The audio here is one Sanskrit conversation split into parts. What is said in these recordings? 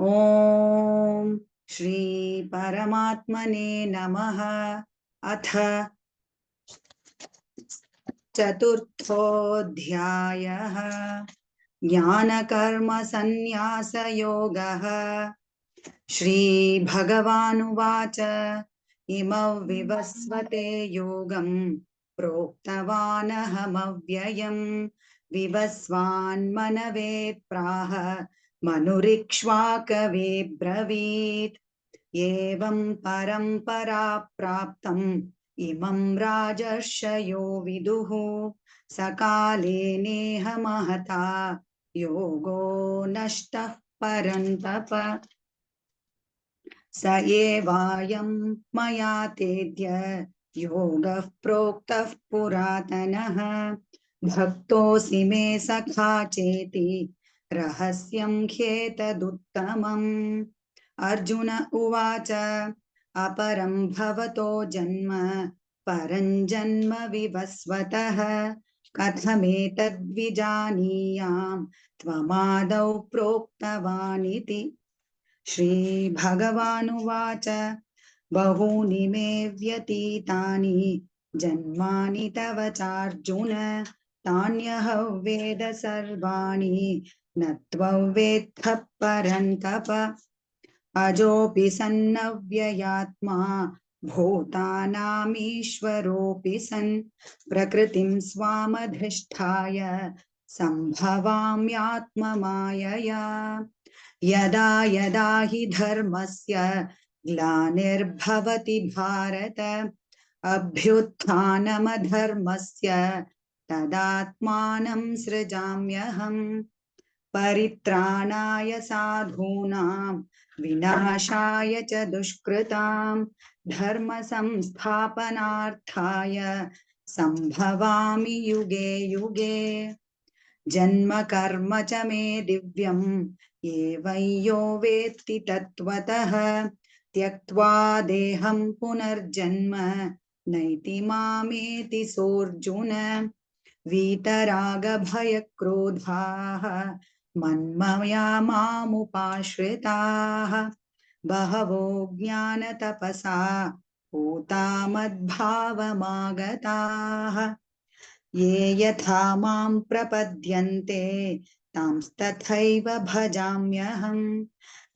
ओम श्री परमात्मने नमः। अथ चतुर्थोऽध्यायः ज्ञानकर्म संन्यास योगः। श्री भगवानुवाच इमं विवस्वते योगं प्रोक्तवानहमव्ययम् विवस्वान्मनवे प्राह मनुरिक्ष्वाकवे ब्रवीत्। एवं परम्परा प्राप्तम् इमं राजर्षयो विदुः सकाले नेह महता योगो नष्टः परन्तप। स एवायं मया तेद्य योगः प्रोक्तः पुरातनः भक्तोऽसि मे सखा चेति रहस्यं ह्येतदुत्तमम्। अर्जुन उवाच अपरं भवतो जन्म परं जन्म विवस्वतः कथमेतद्विजानीयां त्वमादौ प्रोक्तवानिति। श्रीभगवानुवाच बहूनि मे व्यतीतानि जन्मानि तव चार्जुन तान्यहं वेद सर्वाणि न त्वं वेत्थ परन्तप। अजोऽपि सन्नव्ययात्मा भूतानामीश्वरोऽपि सन् प्रकृतिं स्वामधिष्ठाय सम्भवाम्यात्ममायया। यदा यदा हि धर्मस्य ग्लानिर्भवति भारत अभ्युत्थानमधर्मस्य तदात्मानं सृजाम्यहम्। परित्राणाय साधूनां विनाशाय च दुष्कृतां धर्म संस्थापनार्थाय संभवामि युगे युगे। जन्म कर्म च मे दिव्यम् एवं यो वेत्ति तत्त्वतः त्यक्त्वा देहं पुनर्जन्म नैति मामेति सोऽर्जुन। वीतरागभयक्रोधाः मन्मया मामुपाश्रिताः बहवो ज्ञानतपसा पूता मद्भावमागताः। ये यथा मां प्रपद्यन्ते तांस्तथैव भजाम्यहम्।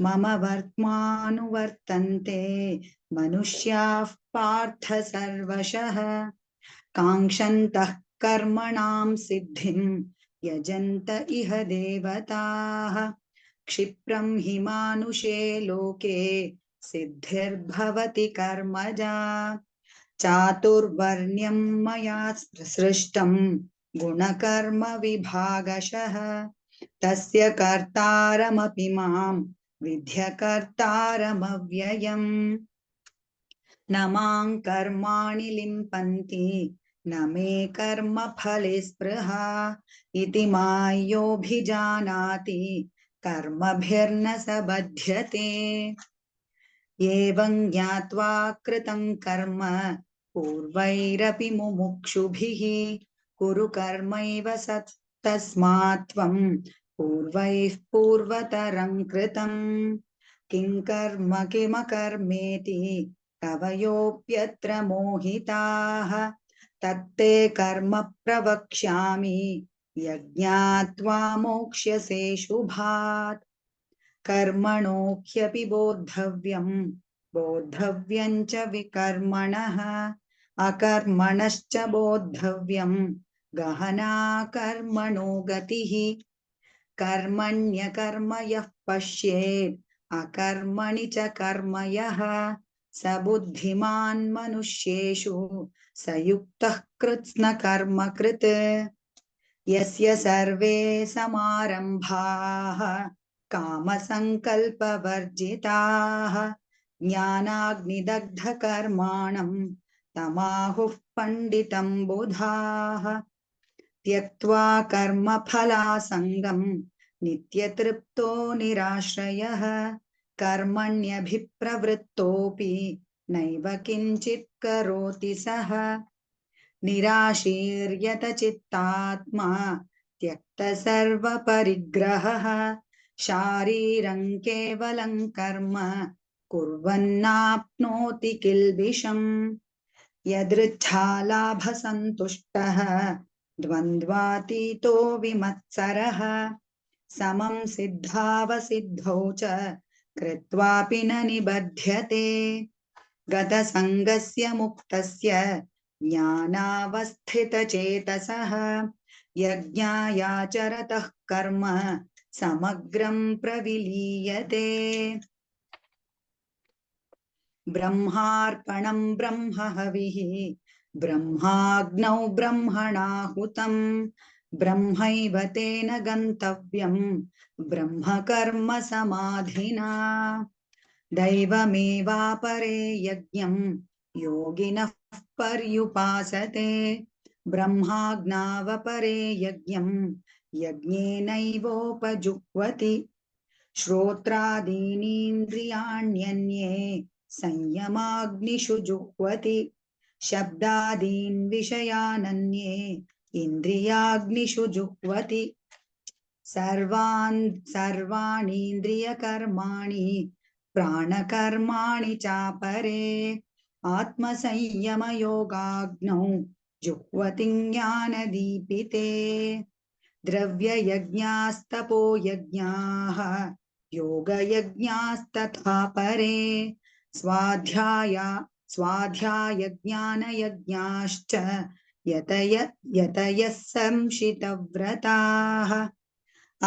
मम वर्त्मानुवर्तन्ते मनुष्याः पार्थ सर्वशः काङ्क्षन्तः कर्मणां सिद्धिं यजन्त इह देवताः। क्षिप्रं हि मानुषे लोके सिद्धिर्भवति कर्मजा चातुर्वर्ण्यं मया सृष्टं गुणकर्म विभागशः तस्य कर्तारमपि मां विद्य कर्तारमव्ययम्। न मां कर्माणि लिम्पन्ति न मे कर्मफले स्पृहा इति मायोऽभिजानाति कर्मभिर्न स बध्यते। एवं ज्ञात्वा कृतं कर्म पूर्वैरपि मुमुक्षुभिः कुरु कर्मैव तस्मात् त्वं पूर्वैः पूर्वतरं कृतं किं कर्म किमकर्मेति कवयोऽप्यत्र मोहिताः तत्ते कर्म प्रवक्ष्यामि यज्ञात्वा मोक्ष्यसे शुभात्। कर्मणो ह्यपि बोद्धव्यं च विकर्मणः अकर्मणश्च बोद्धव्यं गहना कर्मणो गतिः। कर्मण्यकर्म यः पश्येत् अकर्मणि च कर्म यः स बुद्धिमान् मनुष्येषु स युक्तः कृत्स्न कर्म कृत्। यस्य सर्वे समारम्भाः कामसङ्कल्पवर्जिताः ज्ञानाग्निदग्धकर्माणं तमाहुः पण्डितं बुधाः। त्यक्त्वा कर्मफलासङ्गं नित्यतृप्तो निराश्रयः कर्मण्यभिप्रवृत्तोऽपि नैव किञ्चित् करोति सः। निराशीर्यत चित्तात्मा त्यक्त सर्वपरिग्रहः शारीरं केवलं कर्म कुर्वन्नाप्नोति किल्बिषम् यदृच्छालाभसन्तुष्टः द्वन्द्वातीतो विमत्सरः समं सिद्धावसिद्धौ च कृत्वापि न निबध्यते गतसङ्गस्य मुक्तस्य ज्ञानावस्थितचेतसः यज्ञायाचरतः कर्म समग्रं प्रविलीयते ब्रह्मार्पणं ब्रह्महविः ब्रह्माग्नौ ब्रह्मणाहुतं ब्रह्मैव तेन गन्तव्यं ब्रह्मकर्म समाधिना दैवमेवापरे यज्ञं योगिनः पर्युपासते ब्रह्माज्ञावपरे यज्ञं यज्ञेनैवोपजुह्वति श्रोत्रादीनीन्द्रियाण्यन्ये संयमाग्निषु जुह्वति शब्दादीन् विषयानन्ये इन्द्रियाग्निषु जुह्वति सर्वाणीन्द्रियकर्माणि प्राणकर्माणि चापरे आत्मसंयमयोगाग्नौ जुह्वति ज्ञानदीपिते द्रव्ययज्ञास्तपो यज्ञाः योगयज्ञास्तथा परे स्वाध्यायज्ञानयज्ञाश्च यतयः संशितव्रताः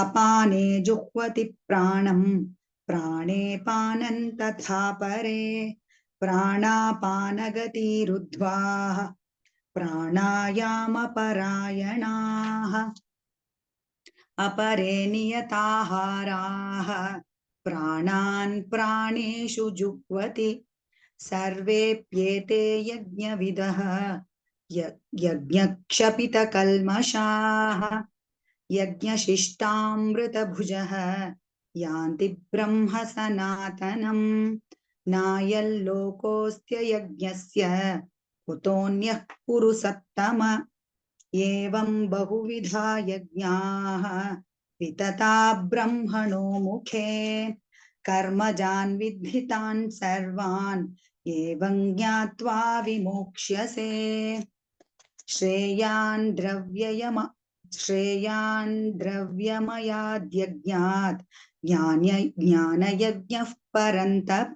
अपाने जुह्वति प्राणं प्राणे पानं तथा परे प्राणापानगतिरुद्ध्वाः प्राणायामपरायणाः अपरे नियताहाराः प्राणान् प्राणेषु जुह्वति सर्वेऽप्येते यज्ञविदः यज्ञक्षपितकल्मषाः यज्ञशिष्टामृतभुजः यान्ति ब्रह्म सनातनम् नायल्लोकोऽस्त्ययज्ञस्य कुतोऽन्यः कुरु सत्तम एवं बहुविधा यज्ञाः वितता ब्रह्मणो मुखे कर्मजान् विद्धितान् सर्वान् एवं ज्ञात्वा विमोक्ष्यसे श्रेयान् द्रव्यमयाद्यज्ञात् ज्ञानयज्ञः परन्तप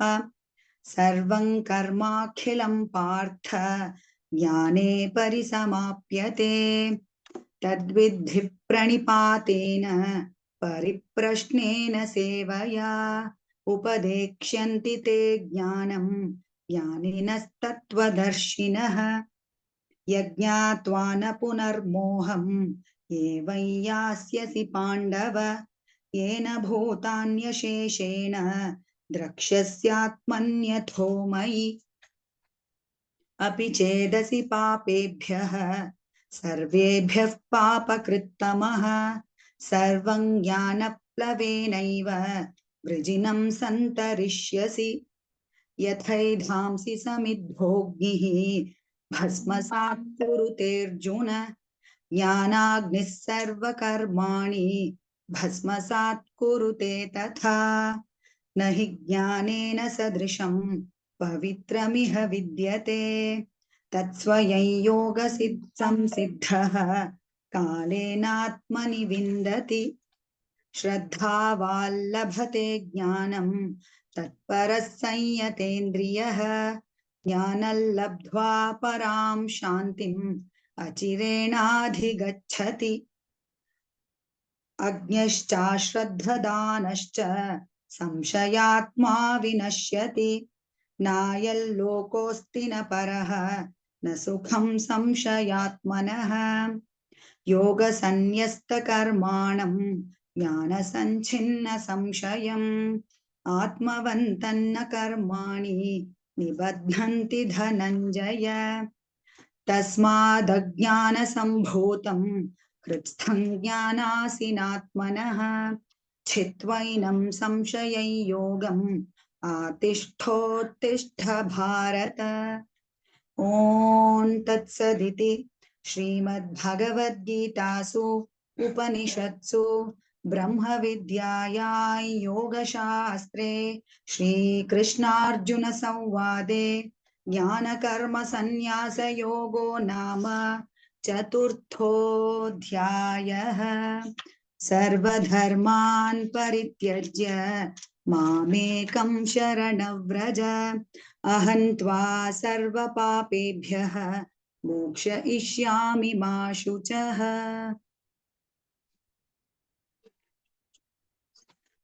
सर्वं कर्माखिलं पार्थ ज्ञाने परिसमाप्यते तद्विद्धि प्रणिपातेन परिप्रश्नेन सेवया उपदेक्ष्यन्ति ते ज्ञानं ज्ञानिनस्तत्त्वदर्शिनः यज्ञात्वा न पुनर्मोहम् एवं यास्यसि पाण्डव येन भूतान्यशेषेण द्रक्ष्यस्यात्मन्यथो मयि अपि चेदसि पापेभ्यः सर्वेभ्यः पापकृत्तमः सर्वं ज्ञानप्लवेनैव वृजिनं सन्तरिष्यसि यथैधांसि समिद्धोऽग्निः भस्मसात् कुरुतेऽर्जुन ज्ञानाग्निः सर्वकर्माणि भस्मसात् कुरुते तथा न हि ज्ञानेन सदृशं पवित्रमिह विद्यते तत्स्वयं योगसिद्धः कालेनात्मनि विन्दति श्रद्धावाल्लभते ज्ञानं तत्परः संयतेन्द्रियः ज्ञानल्लब्ध्वा परां शान्तिम् अचिरेणाधिगच्छति अज्ञश्चाश्रद्धदानश्च संशयात्मा विनश्यति नायल्लोकोऽस्ति न परः न सुखं संशयात्मनः योगसन्न्यस्तकर्माणं ज्ञानसञ्छिन्न संशयम् आत्मवन्तन्न कर्माणि निबध्नन्ति धनञ्जय तस्मादज्ञानसम्भूतं हृत्स्थं ज्ञानासिनात्मनः छित्त्वैनं संशयं योगम् आतिष्ठोत्तिष्ठ भारत ॐ तत्सदिति श्रीमद्भगवद्गीतासु उपनिषत्सु ब्रह्मविद्यायां योगशास्त्रे श्रीकृष्णार्जुनसंवादे ज्ञानकर्मसन्न्यासयोगो नाम चतुर्थोऽध्यायः। सर्वधर्मान् परित्यज्य मामेकं शरणं व्रज, अहं त्वा सर्वपापेभ्यः मोक्षयिष्यामि मा शुचः।